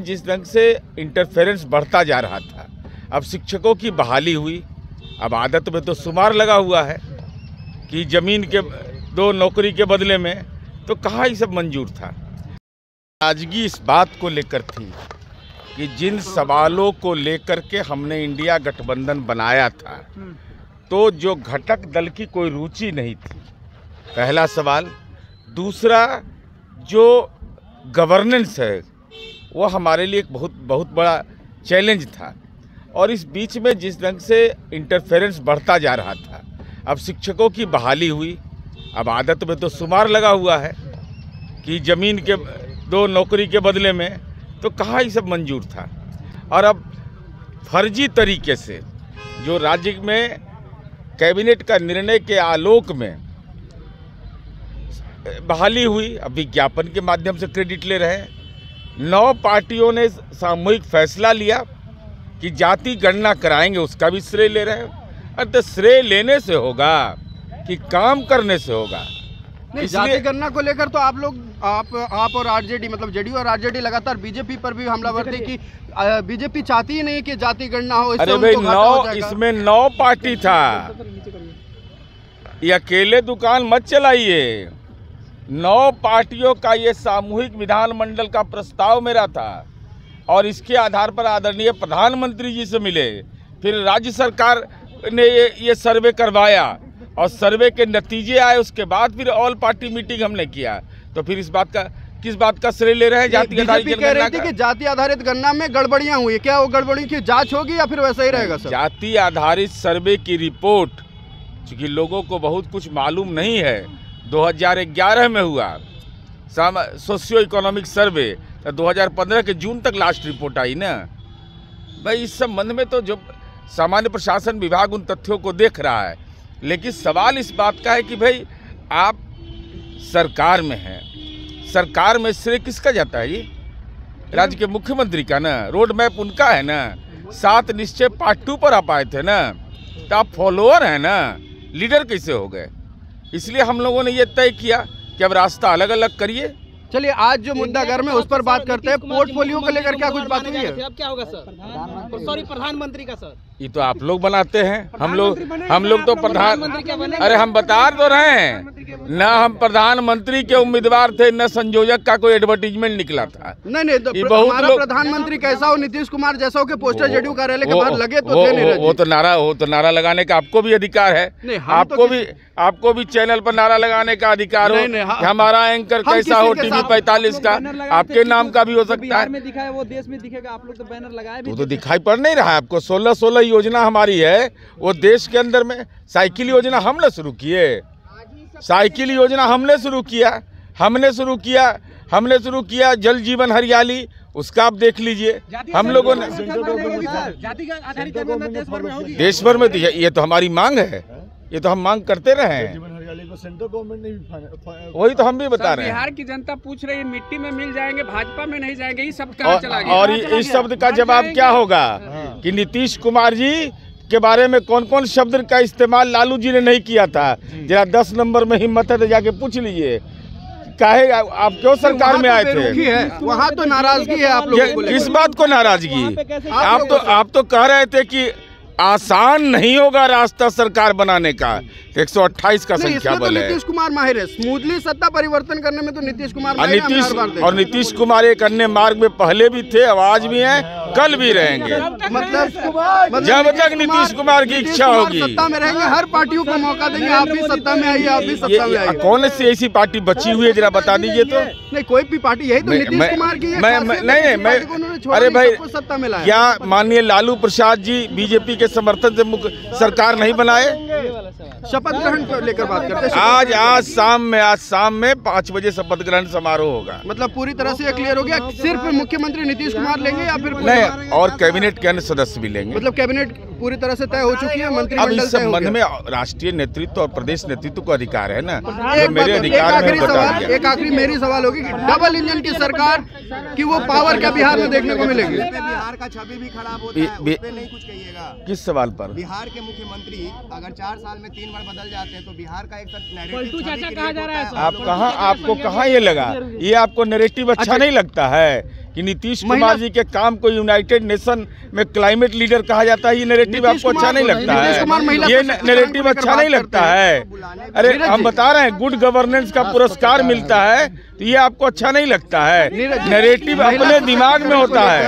जिस ढंग से इंटरफेरेंस बढ़ता जा रहा था, अब शिक्षकों की बहाली हुई। अब आदत में तो शुमार लगा हुआ है कि ज़मीन के 2 नौकरी के बदले में, तो कहाँ ये सब मंजूर था। नाराजगी इस बात को लेकर थी कि जिन सवालों को लेकर के हमने इंडिया गठबंधन बनाया था, तो जो घटक दल की कोई रुचि नहीं थी, पहला सवाल। दूसरा, जो गवर्नेंस है वो हमारे लिए एक बहुत बड़ा चैलेंज था। और इस बीच में जिस ढंग से इंटरफेरेंस बढ़ता जा रहा था, अब शिक्षकों की बहाली हुई। अब आदत में तो शुमार लगा हुआ है कि ज़मीन के 2 नौकरी के बदले में, तो कहाँ ये सब मंजूर था। और अब फर्जी तरीके से जो राज्य में कैबिनेट का निर्णय के आलोक में बहाली हुई, अब विज्ञापन के माध्यम से क्रेडिट ले रहे हैं। 9 पार्टियों ने सामूहिक फैसला लिया कि जाति गणना कराएंगे, उसका भी श्रेय ले रहे हैं। अरे तो श्रेय लेने से होगा कि काम करने से होगा। नहीं, जाति गणना को लेकर तो आप लोग आप और आरजेडी, मतलब जेडीयू और आरजेडी लगातार बीजेपी पर भी हमला भरते कि बीजेपी चाहती ही नहीं कि जाति गणना हो। अरे भाई, इसमें 9 पार्टी था, ये अकेले दुकान मत चलाइए। 9 पार्टियों का ये सामूहिक विधानमंडल का प्रस्ताव मेरा था और इसके आधार पर आदरणीय प्रधानमंत्री जी से मिले, फिर राज्य सरकार ने ये सर्वे करवाया और सर्वे के नतीजे आए, उसके बाद फिर ऑल पार्टी मीटिंग हमने किया। तो फिर किस बात का श्रेय ले रहे हैं? जाति आधारित कह रही थी कि जाति आधारित गणना में गड़बड़ियां हुई, क्या वो गड़बड़ियों की जांच होगी या फिर वैसा ही रहेगा सर? जाति आधारित सर्वे की रिपोर्ट, चूँकि लोगों को बहुत कुछ मालूम नहीं है, 2011 में हुआ सोशियो इकोनॉमिक सर्वे, तो 2015 के जून तक लास्ट रिपोर्ट आई ना। भाई, इस संबंध में तो जो सामान्य प्रशासन विभाग उन तथ्यों को देख रहा है, लेकिन सवाल इस बात का है कि भाई आप सरकार में हैं, सरकार में श्रेय किसका जाता है? ये राज्य के मुख्यमंत्री का ना, रोड मैप उनका है ना, 7 निश्चय पार्ट 2 पर आप आए थे ना, तो आप फॉलोअर हैं ना, लीडर कैसे हो गए? इसलिए हम लोगों ने ये तय किया कि अब रास्ता अलग अलग करिए। चलिए, आज जो मुद्दा घर में उस पर बात करते हैं। पोर्टफोलियो को लेकर क्या कुछ बात हुई है? अब क्या होगा सर? सॉरी, प्रधानमंत्री का सर, ये तो आप लोग बनाते हैं। हम लोग तो अरे हम बता तो रहे हैं ना, हम प्रधानमंत्री के उम्मीदवार थे, न संयोजक का कोई एडवर्टीजमेंट निकला था। नहीं, तो हमारा प्रधानमंत्री कैसा हो, नीतीश कुमार जैसा हो के पोस्टर जेडीयू कार्यालय के बाहर लगे तो थे। वो तो नारा लगाने का आपको भी अधिकार है, आपको भी चैनल पर नारा लगाने का अधिकार हो। हमारा एंकर कैसा हो, TV 45 का, आपके नाम का भी हो सकता है। दिखाया वो देश में दिखेगा, आप लोग तो बैनर लगाए भी तो दिखाई पड़ नहीं रहा है आपको? 16 योजना हमारी है, वो देश के अंदर में। साइकिल योजना हमने शुरू किए, साइकिल योजना हमने शुरू किया। जल जीवन हरियाली, उसका आप देख लीजिए। हम लोगों ने देश भर में, ये तो हमारी मांग है, ये तो हम मांग करते रहे हैं। सेंट्रल गवर्नमेंट ने वही तो हम भी बता रहे हैं। बिहार की जनता पूछ रही है, मिट्टी में मिल जाएंगे, भाजपा में नहीं जाएंगे, ये शब्द कहाँ चला गया? और इस शब्द का जवाब क्या होगा कि नीतीश कुमार जी के बारे में कौन कौन शब्द का इस्तेमाल लालू जी ने नहीं किया था? जरा 10 नंबर में हिम्मत है तो जाके पूछ लीजिए। काहे आप क्यों सरकार में आए थे? वहाँ तो नाराजगी है आप लोगों को। किस बात को नाराजगी? आप तो कह रहे थे कि आसान नहीं होगा रास्ता सरकार बनाने का। 128 का संख्या बल है। नीतीश कुमार माहिर है, स्मूथली सत्ता परिवर्तन करने में तो नीतीश कुमार नीतीश कुमार एक अन्य मार्ग में पहले भी थे, आज भी हैं, कल भी रहेंगे। मतलब जब तक नीतीश कुमार की इच्छा होगी सत्ता में रहेंगे, हर पार्टियों को मौका देंगे। आप भी सत्ता में आइए, आप भी सत्ता में आइए। कौन सी ऐसी पार्टी बची हुई है, जरा बता दीजिए तो। नहीं, कोई भी पार्टी, यही तो नीतीश कुमार की नहीं। अरे भाई, सत्ता में लाया। क्या माननीय लालू प्रसाद जी बीजेपी के समर्थन से सरकार नहीं बनाए? शपथ ग्रहण को लेकर बात करते हैं। आज शाम में 5 बजे शपथ ग्रहण समारोह होगा। मतलब पूरी तरह से क्लियर हो गया, सिर्फ मुख्यमंत्री नीतीश कुमार लेंगे या फिर नहीं, और कैबिनेट के अन्य सदस्य भी लेंगे। मतलब कैबिनेट पूरी तरह से तय हो चुकी है, मंत्रिमंडल। अब इस संबंध में राष्ट्रीय नेतृत्व और प्रदेश नेतृत्व को अधिकार है ना, मेरे अधिकार में बता दिया। एक आखिरी मेरी सवाल होगी कि डबल इंजन की सरकार की वो पावर क्या बिहार में देखने को मिलेगी? बिहार का छवि भी खराब होता है, उस पे नहीं कुछ कहिएगा। किस सवाल पर? बिहार के मुख्यमंत्री अगर 4 साल में 3 बार बदल जाते हैं तो बिहार का एक पलटू चाचा कहा जा रहा है। आपको कहाँ ये लगा? ये आपको नैरेटिव अच्छा नहीं लगता है कि नीतीश कुमार जी के काम को यूनाइटेड नेशन में क्लाइमेट लीडर कहा जाता है, ये नैरेटिव आपको अच्छा नहीं लगता है? ये नैरेटिव अच्छा नहीं लगता है? अरे हम बता रहे हैं, गुड गवर्नेंस का पुरस्कार मिलता है, तो ये आपको अच्छा नहीं लगता है? नैरेटिव अपने दिमाग में होता है।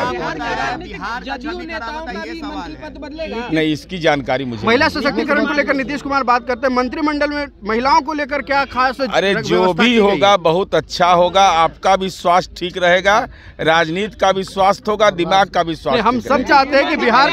नहीं, इसकी जानकारी मुझे महिला सशक्तिकरण को लेकर नीतीश कुमार बात करते हैं, मंत्रिमंडल में महिलाओं को लेकर क्या खास? अरे जो भी होगा बहुत अच्छा होगा, आपका भी स्वास्थ्य ठीक रहेगा, राजनीति का भी स्वास्थ्य होगा, दिमाग का भी स्वास्थ्य। हम सब चाहते हैं कि बिहार